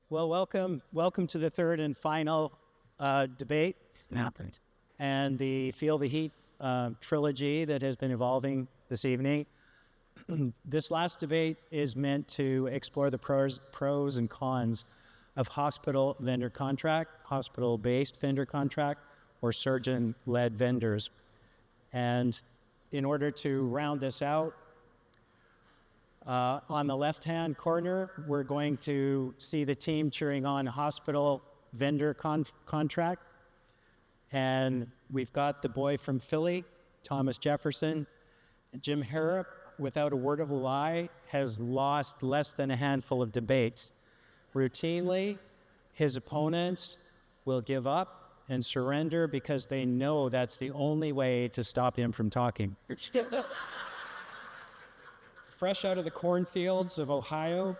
Well, welcome to the third and final debate and the Feel the Heat trilogy that has been evolving this evening. This last debate is meant to explore the pros and cons of hospital vendor contract, hospital-based vendor contract, or surgeon-led vendors. And in order to round this out, on the left-hand corner, we're going to see the team cheering on hospital vendor contract. And we've got the boy from Philly, Thomas Jefferson. Jim Harrop, without a word of a lie, has lost less than a handful of debates. Routinely, his opponents will give up and surrender because they know that's the only way to stop him from talking. Fresh out of the cornfields of Ohio,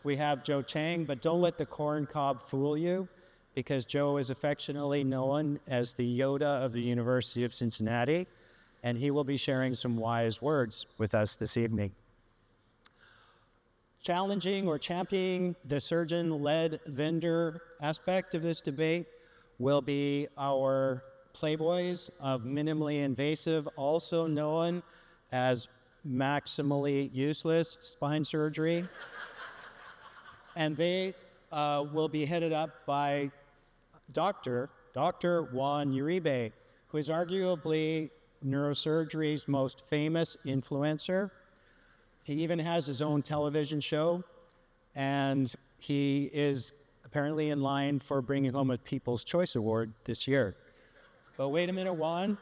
we have Joe Cheng, but don't let the corn cob fool you, because Joe is affectionately known as the Yoda of the University of Cincinnati, and he will be sharing some wise words with us this evening. Challenging or championing the surgeon-led vendor aspect of this debate will be our playboys of minimally invasive, also known as maximally useless spine surgery. And they will be headed up by Dr. Juan Uribe, who is arguably neurosurgery's most famous influencer. He even has his own television show, and he is apparently in line for bringing home a People's Choice Award this year. But wait a minute, Juan.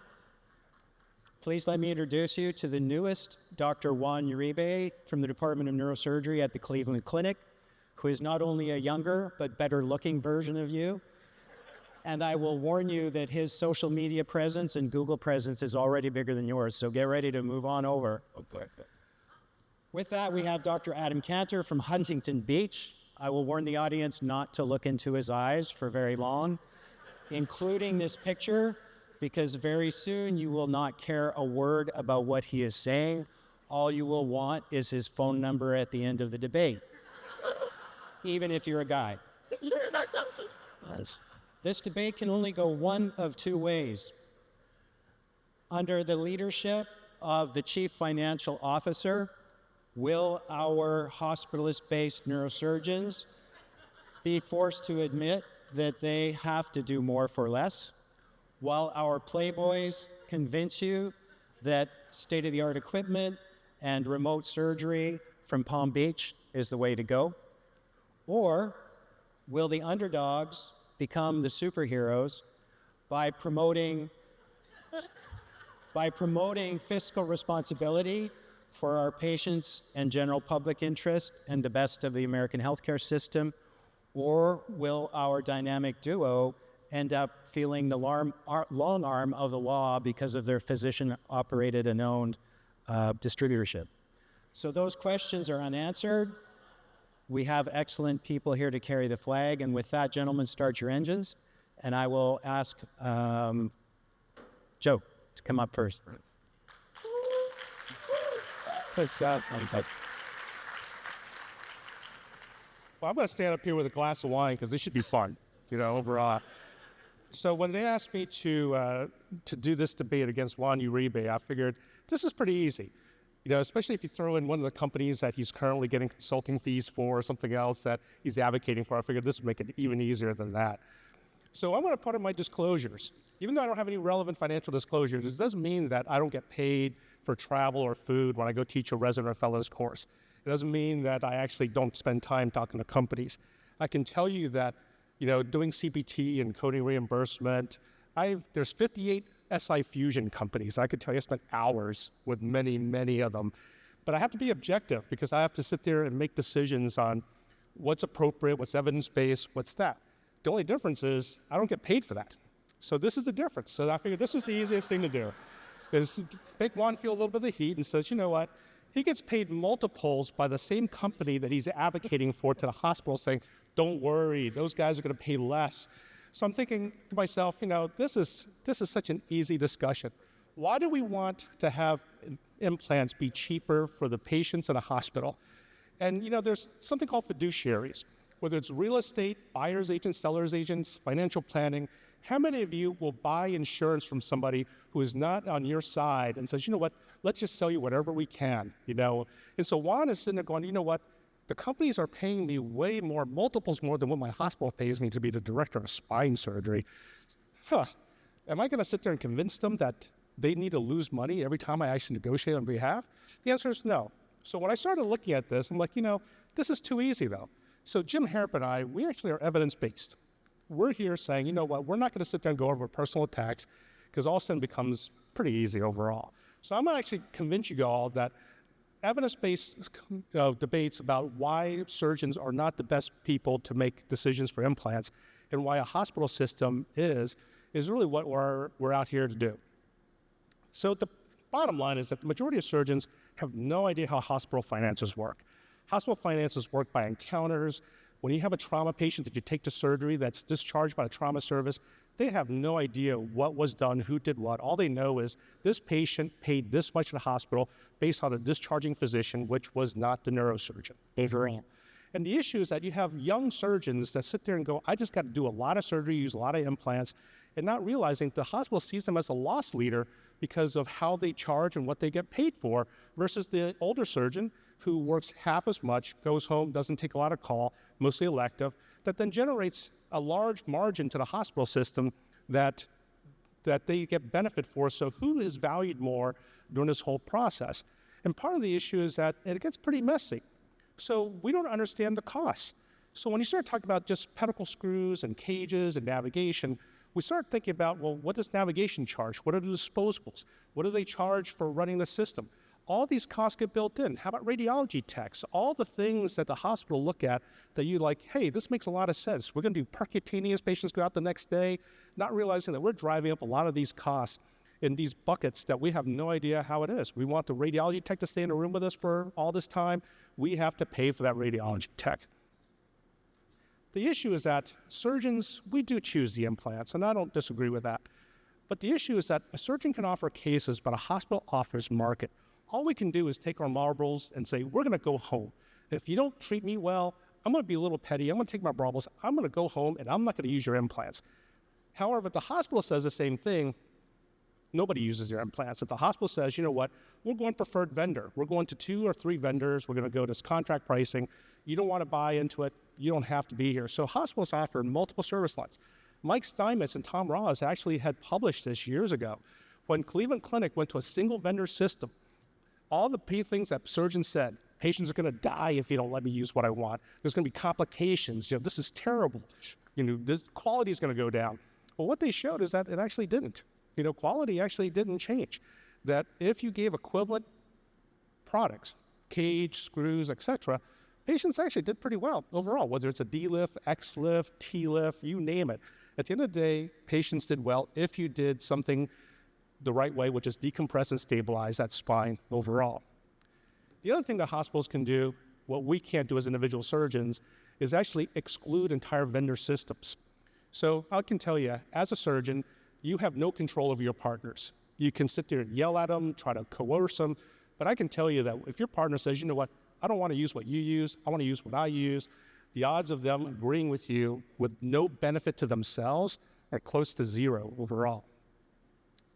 Please let me introduce you to the newest Dr. Juan Uribe from the Department of Neurosurgery at the Cleveland Clinic, who is not only a younger but better-looking version of you. And I will warn you that his social media presence and Google presence is already bigger than yours, so get ready to move on over. Okay. With that, we have Dr. Adam Kanter from Huntington Beach. I will warn the audience not to look into his eyes for very long, including this picture, because very soon you will not care a word about what he is saying. All you will want is his phone number at the end of the debate, even if you're a guy. This debate can only go one of two ways. Under the leadership of the Chief Financial Officer, will our hospitalist-based neurosurgeons be forced to admit that they have to do more for less, while our playboys convince you that state-of-the-art equipment and remote surgery from Palm Beach is the way to go? Or will the underdogs become the superheroes by promoting fiscal responsibility for our patients and general public interest and the best of the American healthcare system? Or will our dynamic duo end up feeling the long arm of the law because of their physician-operated and owned distributorship? So those questions are unanswered. We have excellent people here to carry the flag. And with that, gentlemen, start your engines. And I will ask Joe to come up first. Well, I'm going to stand up here with a glass of wine because this should be fun, overall. So when they asked me to do this debate against Juan Uribe, I figured this is pretty easy. Especially if you throw in one of the companies that he's currently getting consulting fees for or something else that he's advocating for, I figured this would make it even easier than that. So I'm going to put in my disclosures. Even though I don't have any relevant financial disclosures, this doesn't mean that I don't get paid for travel or food when I go teach a resident or fellows course. It doesn't mean that I actually don't spend time talking to companies. I can tell you that, doing CPT and coding reimbursement, there's 58 SI Fusion companies. I could tell you I spent hours with many, many of them. But I have to be objective because I have to sit there and make decisions on what's appropriate, what's evidence-based, what's that. The only difference is I don't get paid for that. So this is the difference. So I figured this was the easiest thing to do, is make Juan feel a little bit of the heat and says, you know what? He gets paid multiples by the same company that he's advocating for to the hospital, saying, don't worry, those guys are going to pay less. So I'm thinking to myself, this is such an easy discussion. Why do we want to have implants be cheaper for the patients in a hospital? And, there's something called fiduciaries. Whether it's real estate, buyer's agents, seller's agents, financial planning, how many of you will buy insurance from somebody who is not on your side and says, you know what, let's just sell you whatever we can, you know? And so Juan is sitting there going, you know what, the companies are paying me way more, multiples more than what my hospital pays me to be the director of spine surgery. Am I gonna sit there and convince them that they need to lose money every time I actually negotiate on behalf? The answer is no. So when I started looking at this, I'm like, you know, this is too easy though. So Jim Harrop and I, we actually are evidence-based. We're here saying, you know what, we're not gonna sit there and go over personal attacks because all of a sudden becomes pretty easy overall. So I'm gonna actually convince you all that evidence-based debates about why surgeons are not the best people to make decisions for implants and why a hospital system is really what we're out here to do. So the bottom line is that the majority of surgeons have no idea how hospital finances work. Hospital finances work by encounters. When you have a trauma patient that you take to surgery that's discharged by the trauma service, they have no idea what was done, who did what. All they know is this patient paid this much in the hospital based on a discharging physician, which was not the neurosurgeon. And the issue is that you have young surgeons that sit there and go, I just got to do a lot of surgery, use a lot of implants, and not realizing the hospital sees them as a loss leader because of how they charge and what they get paid for, versus the older surgeon who works half as much, goes home, doesn't take a lot of call, mostly elective, that then generates a large margin to the hospital system that they get benefit for. So who is valued more during this whole process? And part of the issue is that it gets pretty messy. So we don't understand the costs. So when you start talking about just pedicle screws and cages and navigation, we start thinking about, well, what does navigation charge? What are the disposables? What do they charge for running the system? All these costs get built in. How about radiology techs? All the things that the hospital look at that you like, hey, this makes a lot of sense. We're gonna do percutaneous patients go out the next day, not realizing that we're driving up a lot of these costs in these buckets that we have no idea how it is. We want the radiology tech to stay in the room with us for all this time. We have to pay for that radiology tech. The issue is that surgeons, we do choose the implants, and I don't disagree with that. But the issue is that a surgeon can offer cases, but a hospital offers market. All we can do is take our marbles and say, we're gonna go home. If you don't treat me well, I'm gonna be a little petty, I'm gonna take my marbles, I'm gonna go home and I'm not gonna use your implants. However, if the hospital says the same thing, nobody uses their implants. If the hospital says, you know what, we're going preferred vendor, we're going to 2 or 3 vendors, we're gonna go to contract pricing, you don't wanna buy into it, you don't have to be here. So hospitals offer multiple service lines. Mike Steinmetz and Tom Ross actually had published this years ago. When Cleveland Clinic went to a single vendor system, all the things that surgeons said, patients are gonna die if you don't let me use what I want. There's gonna be complications, you know, this is terrible. You know, this quality is gonna go down. Well, what they showed is that it actually didn't. You know, quality actually didn't change. That if you gave equivalent products, cage, screws, etc., patients actually did pretty well overall, whether it's a D-lift, X-lift, T-lift, you name it. At the end of the day, patients did well if you did something the right way, which is decompress and stabilize that spine overall. The other thing that hospitals can do, what we can't do as individual surgeons, is actually exclude entire vendor systems. So I can tell you, as a surgeon, you have no control over your partners. You can sit there and yell at them, try to coerce them, but I can tell you that if your partner says, you know what, I don't want to use what you use, I want to use what I use, the odds of them agreeing with you with no benefit to themselves are close to 0 overall.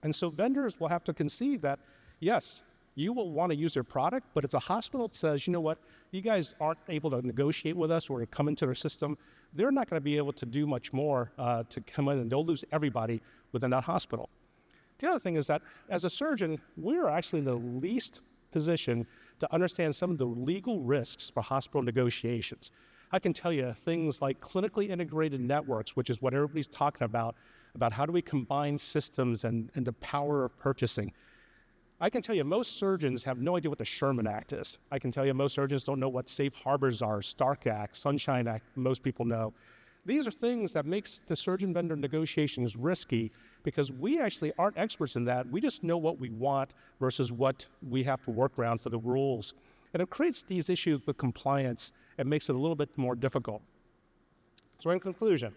And so vendors will have to concede that, yes, you will want to use their product, but if the hospital says, you know what, you guys aren't able to negotiate with us or come into their system, they're not going to be able to do much more to come in, and they'll lose everybody within that hospital. The other thing is that as a surgeon, we're actually in the least position to understand some of the legal risks for hospital negotiations. I can tell you things like clinically integrated networks, which is what everybody's talking about how do we combine systems and the power of purchasing. I can tell you most surgeons have no idea what the Sherman Act is. I can tell you most surgeons don't know what safe harbors are, Stark Act, Sunshine Act, most people know. These are things that makes the surgeon-vendor negotiations risky because we actually aren't experts in that. We just know what we want versus what we have to work around for the rules. And it creates these issues with compliance and makes it a little bit more difficult. So in conclusion,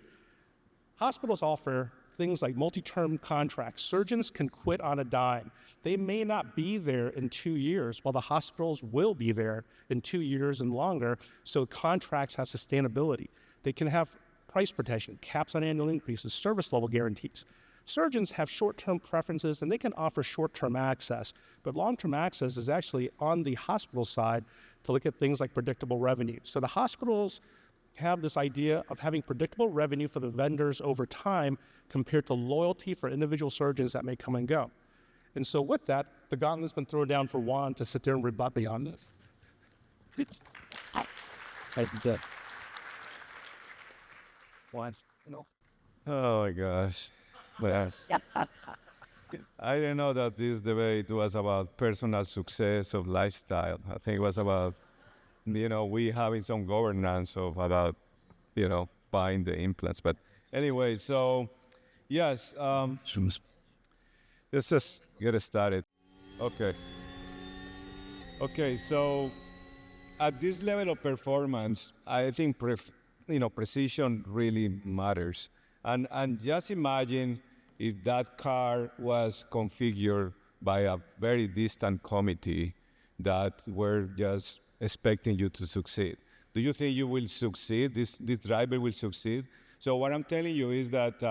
hospitals offer things like multi-term contracts. Surgeons can quit on a dime. They may not be there in 2 years, while the hospitals will be there in 2 years and longer, so contracts have sustainability. They can have price protection, caps on annual increases, service level guarantees. Surgeons have short-term preferences, and they can offer short-term access, but long-term access is actually on the hospital side to look at things like predictable revenue. So the hospitals have this idea of having predictable revenue for the vendors over time compared to loyalty for individual surgeons that may come and go. And so with that, the gauntlet's been thrown down for Juan to sit there and rebut me on this. Juan, Oh my gosh. Yes. I didn't know that this debate was about personal success of lifestyle. I think it was about, we having some governance of about, buying the implants. But anyway, so yes, let's just get started. Okay. Okay, so at this level of performance, I think precision really matters. And just imagine if that car was configured by a very distant committee that were just expecting you to succeed. Do you think you will succeed? This driver will succeed? So what I'm telling you is that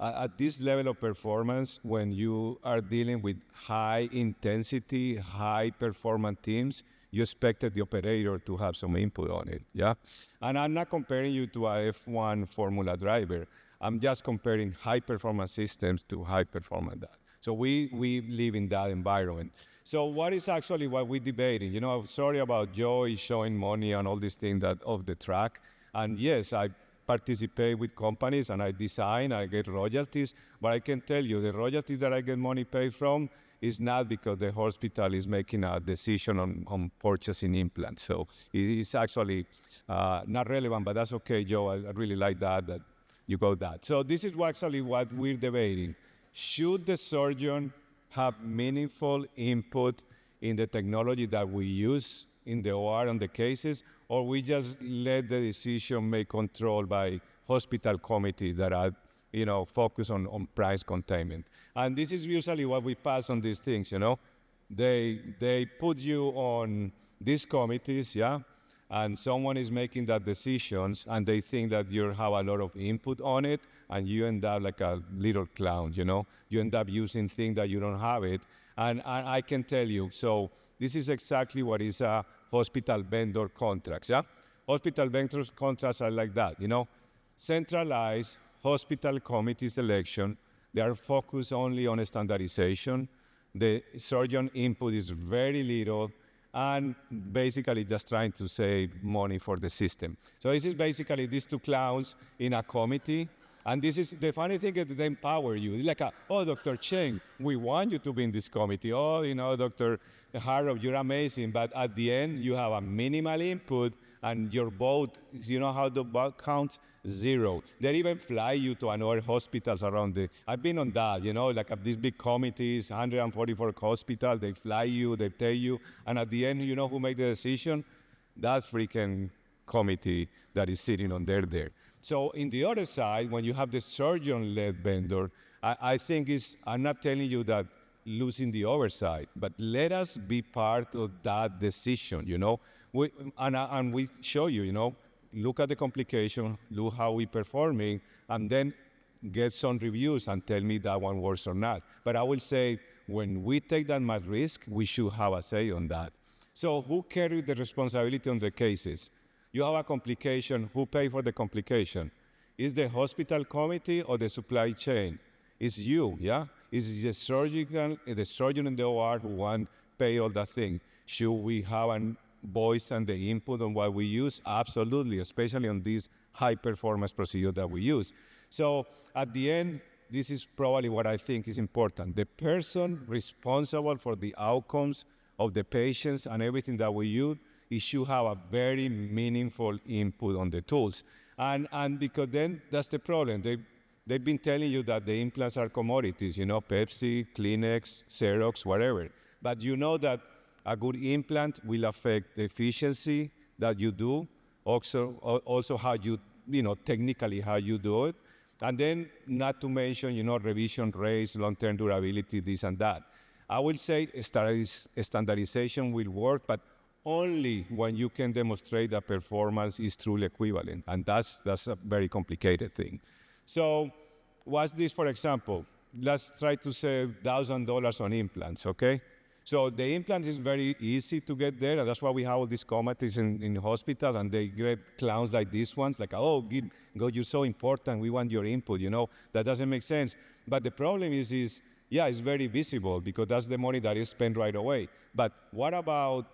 at this level of performance, when you are dealing with high intensity, high performance teams, you expected the operator to have some input on it, yeah? And I'm not comparing you to a F1 Formula driver. I'm just comparing high-performance systems to high-performance that. So we live in that environment. So what is actually what we're debating? I'm sorry about Joe showing money and all these things that off the track. And yes, I participate with companies and I design, I get royalties. But I can tell you, the royalties that I get money paid from is not because the hospital is making a decision on purchasing implants. So it's actually not relevant, but that's okay, Joe. I really like that you got that. So this is actually what we're debating. Should the surgeon have meaningful input in the technology that we use in the OR on the cases, or we just let the decision make control by hospital committees that are, focused on price containment? And this is usually what we pass on these things, They put you on these committees, yeah? And someone is making that decisions, and they think that you have a lot of input on it, and you end up like a little clown, You end up using things that you don't have it. And I can tell you, so this is exactly what is a hospital vendor contracts, yeah? Hospital vendor contracts are like that, Centralized hospital committee selection. They are focused only on standardization. The surgeon input is very little, and basically just trying to save money for the system. So this is basically these two clowns in a committee. And this is the funny thing is that they empower you. It's like, Dr. Cheng, we want you to be in this committee. Dr. Harrop, you're amazing. But at the end, you have a minimal input, and your vote, how the vote counts? 0. They even fly you to another hospitals around I've been on that, like at these big committees, 144 hospitals, they fly you, they tell you, and at the end, who make the decision? That freaking committee that is sitting on there. So in the other side, when you have the surgeon-led vendor, I think I'm not telling you that losing the oversight, but let us be part of that decision, and we show you, look at the complication, look how we're performing, and then get some reviews and tell me that one works or not. But I will say, when we take that much risk, we should have a say on that. So who carries the responsibility on the cases? You have a complication, who pays for the complication? Is the hospital committee or the supply chain? It's you, yeah? Is the surgeon in the OR who want to pay all that thing? Should we have a voice and the input on what we use? Absolutely, especially on this high-performance procedure that we use. So at the end, this is probably what I think is important. The person responsible for the outcomes of the patients and everything that we use, it should have a very meaningful input on the tools. And because then that's the problem. They've been telling you that the implants are commodities, Pepsi, Kleenex, Xerox, whatever. But you know that a good implant will affect the efficiency that you do, also how you, technically how you do it. And then not to mention, revision rates, long-term durability, this and that. I will say standardization will work, but only when you can demonstrate that performance is truly equivalent. And that's a very complicated thing. So what's this, for example? Let's try to save $1,000 on implants, okay? So the implants is very easy to get there, and that's why we have all these committees in the hospital, and they get clowns like these ones, like, oh, go, you're so important, we want your input, you know? That doesn't make sense. But the problem is yeah, it's very visible because that's the money that is spent right away. But what about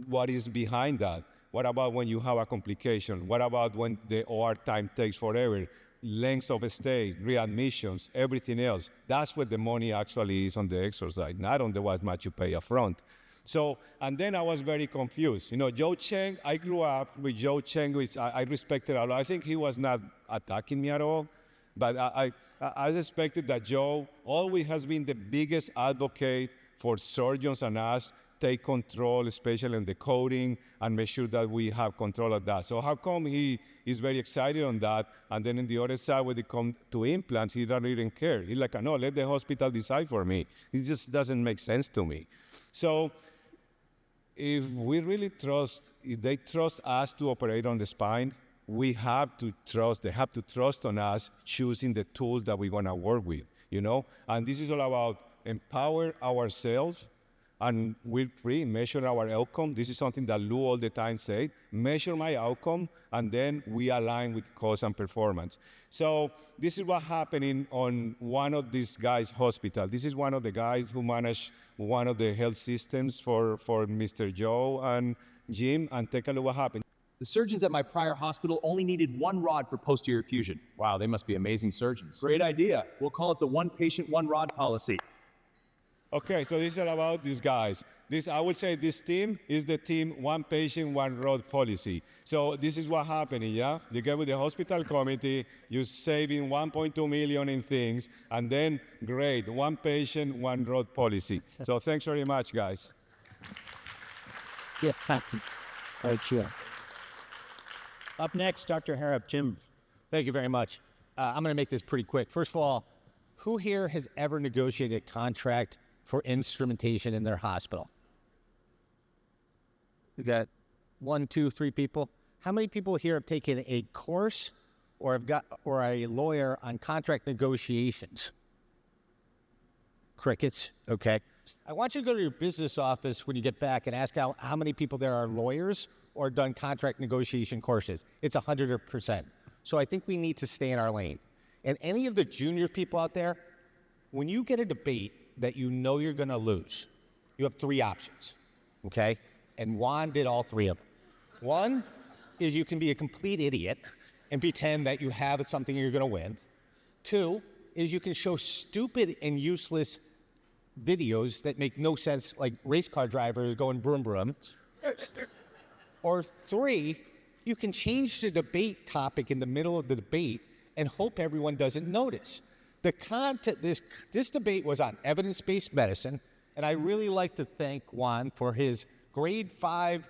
what is behind that? What about when you have a complication? What about when the OR time takes forever? Length of stay, readmissions, everything else. That's where the money actually is on the exercise, not on the what much you pay up front. So, and then I was very confused. You know, Joe Cheng, I grew up with Joe Cheng, which I respected a lot. I think he was not attacking me at all, but I suspected that Joe always has been the biggest advocate for surgeons and us take control, especially in the coding, and make sure that we have control of that. So how come he is very excited on that, and then on the other side, when it comes to implants, he doesn't even care. He's like, no, let the hospital decide for me. It just doesn't make sense to me. So if we really trust, if they trust us to operate on the spine, we have to trust, they have to trust on us choosing the tools that we're gonna work with, you know? And this is all about empower ourselves, and we're free, measure our outcome. This is something that Lou all the time said, measure my outcome, and then we align with cost and performance. So this is what happening on one of these guys' hospital. This is one of the guys who manage one of the health systems for Mr. Joe and Jim, and take a look what happened. The surgeons at my prior hospital only needed one rod for posterior fusion. Wow, they must be amazing surgeons. Great idea. We'll call it the one patient, one rod policy. Okay, so this is about these guys. I would say this team is the team one patient, one rod policy. So this is what happening, yeah? You get with the hospital committee, you're saving 1.2 million in things, and then great, one patient, one rod policy. So thanks very much, guys. Yeah, thank you. Right, sure. Up next, Dr. Harrop, Jim. Thank you very much. I'm going to make this pretty quick. First of all, who here has ever negotiated a contract for instrumentation in their hospital? We got 1, 2, 3 people. How many people here have taken a course or a lawyer on contract negotiations? Crickets. Okay. I want you to go to your business office when you get back and ask how many people there are lawyers or done contract negotiation courses. It's 100%. So I think we need to stay in our lane. And any of the junior people out there, when you get a debate that you know you're going to lose, you have 3 options, okay? And Juan did all 3 of them. One is you can be a complete idiot and pretend that you have something you're going to win. 2 is you can show stupid and useless videos that make no sense, like race car drivers going broom broom. Or 3, you can change the debate topic in the middle of the debate and hope everyone doesn't notice. The content, this debate was on evidence-based medicine, and I really like to thank Juan for his grade 5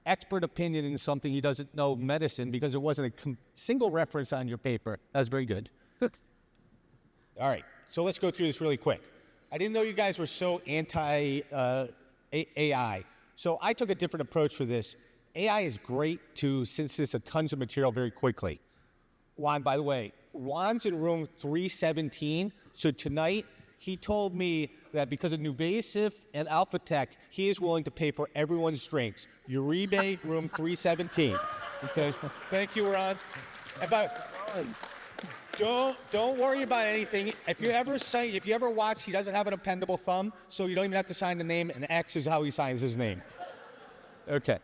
expert opinion in something he doesn't know medicine, because it wasn't a single reference on your paper. That was very good. All right, so let's go through this really quick. I didn't know you guys were so anti-AI, so I took a different approach for this. AI is great to synthesize tons of material very quickly. Juan, by the way, Juan's in room 317, so tonight he told me that because of Nuvasive and Alpha Tech, he is willing to pay for everyone's drinks. Uribe, room 317. Okay, thank you, Ron. Don't worry about anything. If you ever watch, he doesn't have an appendable thumb, so you don't even have to sign the name, and X is how he signs his name. Okay.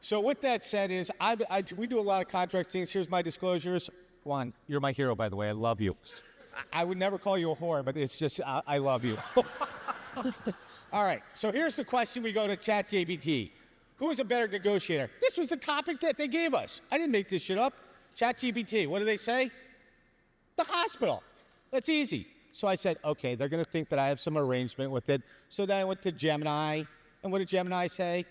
So with that said, we do a lot of contract things. Here's my disclosures. Juan, you're my hero, by the way. I love you. I would never call you a whore, but it's just, I love you. All right, so here's the question. We go to ChatGPT. Who is a better negotiator? This was the topic that they gave us. I didn't make this shit up. ChatGPT, what do they say? The hospital. That's easy. So I said, okay, they're going to think that I have some arrangement with it. So then I went to Gemini, and what did Gemini say?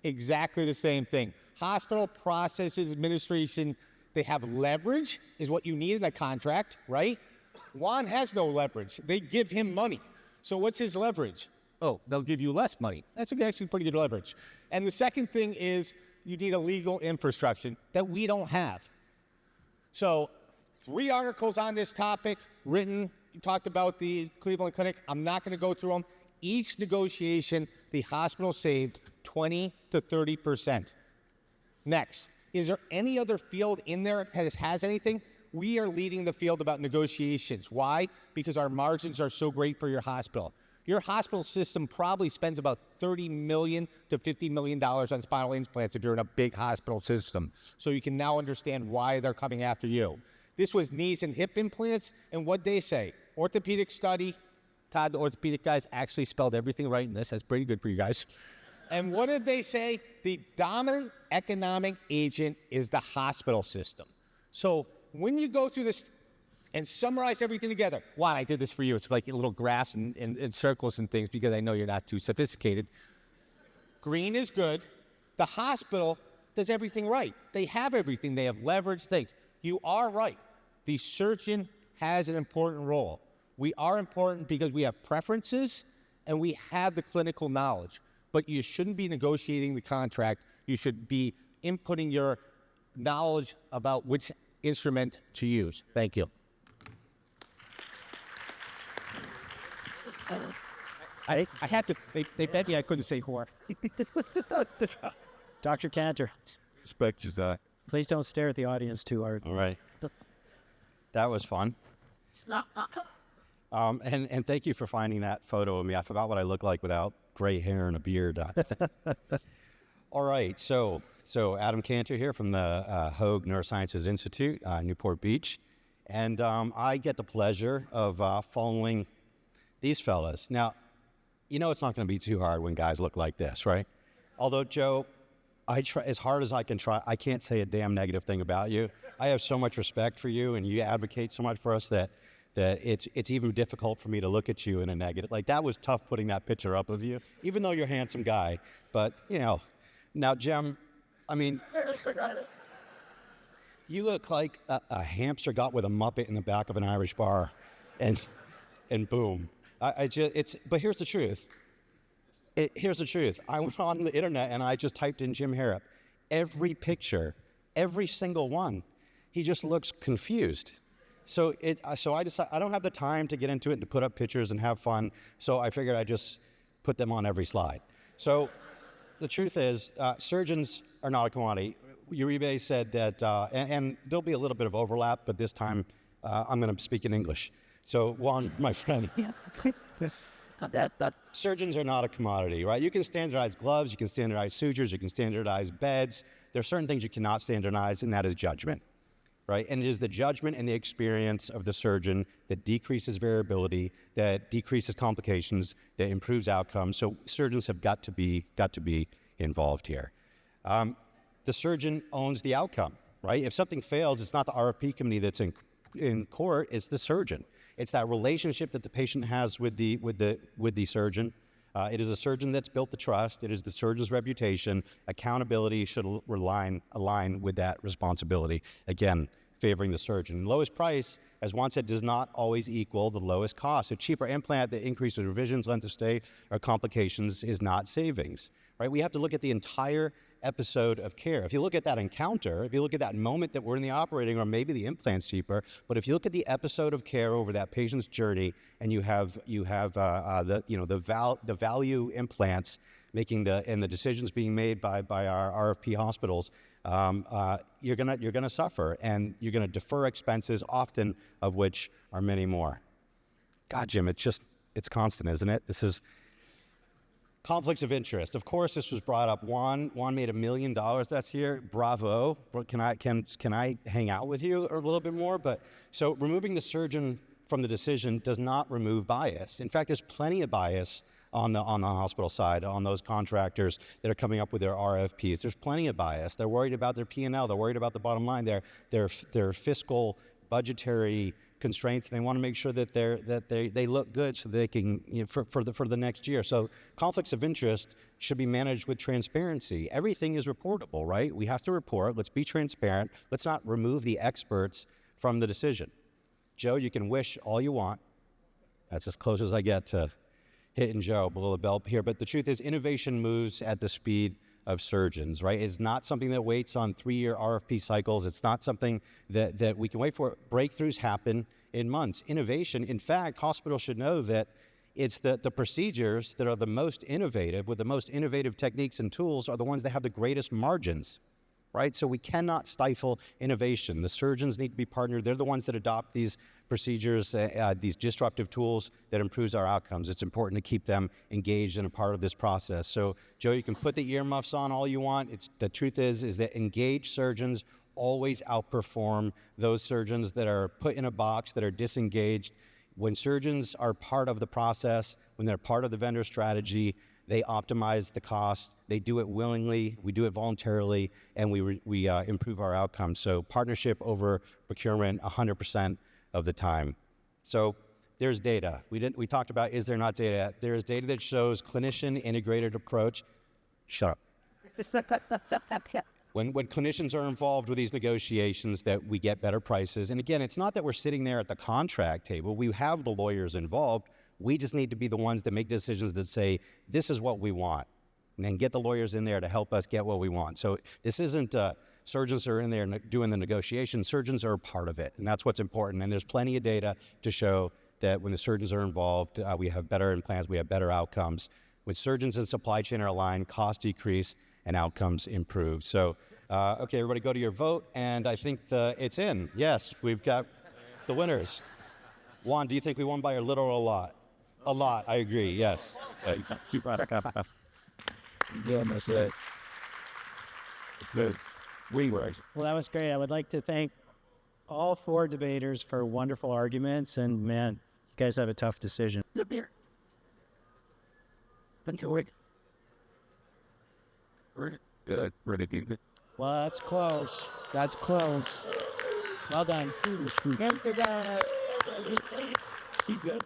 Exactly the same thing. Hospital processes, administration, they have leverage, is what you need in a contract, right? Juan has no leverage. They give him money. So what's his leverage? oh, they'll give you less money. That's actually pretty good leverage. And the second thing is you need a legal infrastructure that we don't have. So 3 articles on this topic written. You talked about the Cleveland Clinic. I'm not going to go through them. Each negotiation, the hospital saved 20 to 30%. Next, is there any other field in there that has anything? We are leading the field about negotiations. Why? Because our margins are so great for your hospital. Your hospital system probably spends about $30 million to $50 million on spinal implants if you're in a big hospital system. So you can now understand why they're coming after you. This was knees and hip implants, and what'd they say? Orthopedic study. Todd, the orthopedic guys, actually spelled everything right in this. That's pretty good for you guys. And what did they say? The dominant economic agent is the hospital system. So when you go through this and summarize everything together, Juan, I did this for you. It's like little graphs and circles and things because I know you're not too sophisticated. Green is good. The hospital does everything right. They have everything. They have leverage. You are right. The surgeon has an important role. We are important because we have preferences and we have the clinical knowledge. But you shouldn't be negotiating the contract. You should be inputting your knowledge about which instrument to use. Thank you. I had to, they bet me I couldn't say whore. Dr. Kanter, Respect you, Zach. please don't stare at the audience too hard. All right. That was fun. And thank you for finding that photo of me. I forgot what I look like without gray hair and a beard. All right. So Adam Kanter here from the Hoag Neurosciences Institute, Newport Beach. And I get the pleasure of following these fellas. Now, you know it's not going to be too hard when guys look like this, right? Although, Joe, I try as hard as I can try. I can't say a damn negative thing about you. I have so much respect for you, and you advocate so much for us that it's even difficult for me to look at you in a negative. Like, that was tough putting that picture up of you, even though you're a handsome guy. But, you know, now, Jim, I mean, you look like a hamster got with a Muppet in the back of an Irish bar, and boom. But here's the truth. Here's the truth. I went on the internet and I just typed in Jim Harrop. Every picture, every single one, he just looks confused. So I decided I don't have the time to get into it and to put up pictures and have fun. So I figured I'd just put them on every slide. So the truth is, surgeons are not a commodity. Uribe said that, and there'll be a little bit of overlap, but this time I'm going to speak in English. So Juan, my friend. Surgeons are not a commodity, right? You can standardize gloves, you can standardize sutures, you can standardize beds. There are certain things you cannot standardize, and that is judgment, right? And it is the judgment and the experience of the surgeon that decreases variability, that decreases complications, that improves outcomes. So surgeons have got to be involved here. The surgeon owns the outcome, right? If something fails, it's not the RFP committee that's in court, it's the surgeon. It's that relationship that the patient has with the surgeon. It is the surgeon that's built the trust. It is the surgeon's reputation. Accountability should align with that responsibility. Again, favoring the surgeon. Lowest price, as Juan said, does not always equal the lowest cost. A cheaper implant that increases revisions, length of stay, or complications is not savings, right? We have to look at the entire episode of care. If you look at that encounter, if you look at that moment that we're in the operating room, maybe the implant's cheaper, but if you look at the episode of care over that patient's journey, and you have the value implants making the decisions being made by our RFP hospitals, you're gonna suffer, and you're gonna defer expenses, often of which are many more. God, Jim, it's constant, isn't it? This is conflicts of interest. Of course, this was brought up. Juan made $1 million that's year. Bravo. Can I hang out with you a little bit more? But so removing the surgeon from the decision does not remove bias. In fact, there's plenty of bias on the hospital side, on those contractors that are coming up with their RFPs. There's plenty of bias. They're worried about their P&L. They're worried about the bottom line. Their fiscal, budgetary constraints. They want to make sure that they look good so they can, for the next year. So conflicts of interest should be managed with transparency. Everything is reportable, right? We have to report. Let's be transparent. Let's not remove the experts from the decision. Joe, you can wish all you want. That's as close as I get to hitting Joe below the belt here, but the truth is innovation moves at the speed of surgeons, right? It's not something that waits on 3-year RFP cycles. It's not something that we can wait for. Breakthroughs happen in months. Innovation, in fact, hospitals should know that it's the procedures that are the most innovative, with the most innovative techniques and tools, are the ones that have the greatest margins, right? So we cannot stifle innovation. The surgeons need to be partnered. They're the ones that adopt these procedures, these disruptive tools that improves our outcomes. It's important to keep them engaged and a part of this process. So, Joe, you can put the earmuffs on all you want. The truth is that engaged surgeons always outperform those surgeons that are put in a box, that are disengaged. When surgeons are part of the process, when they're part of the vendor strategy, they optimize the cost, they do it willingly, we do it voluntarily, and we improve our outcomes. So partnership over procurement 100% of the time. So there's data. We talked about, is there not data? There's data that shows clinician integrated approach. Shut up. When clinicians are involved with these negotiations, that we get better prices. And again, it's not that we're sitting there at the contract table. We have the lawyers involved. We just need to be the ones that make decisions that say, this is what we want, and then get the lawyers in there to help us get what we want. So this isn't surgeons are in there doing the negotiation. Surgeons are a part of it, and that's what's important. And there's plenty of data to show that when the surgeons are involved, we have better implants, we have better outcomes. When surgeons and supply chain are aligned, costs decrease and outcomes improve. So, okay, everybody go to your vote, and I think it's in. Yes, we've got the winners. Juan, do you think we won by a little or a lot? A lot, I agree, yes. Well, that was great. I would like to thank all 4 debaters for wonderful arguments, and man, you guys have a tough decision. Good. Ready to do. Well, that's close. That's close. Well done. Keep good.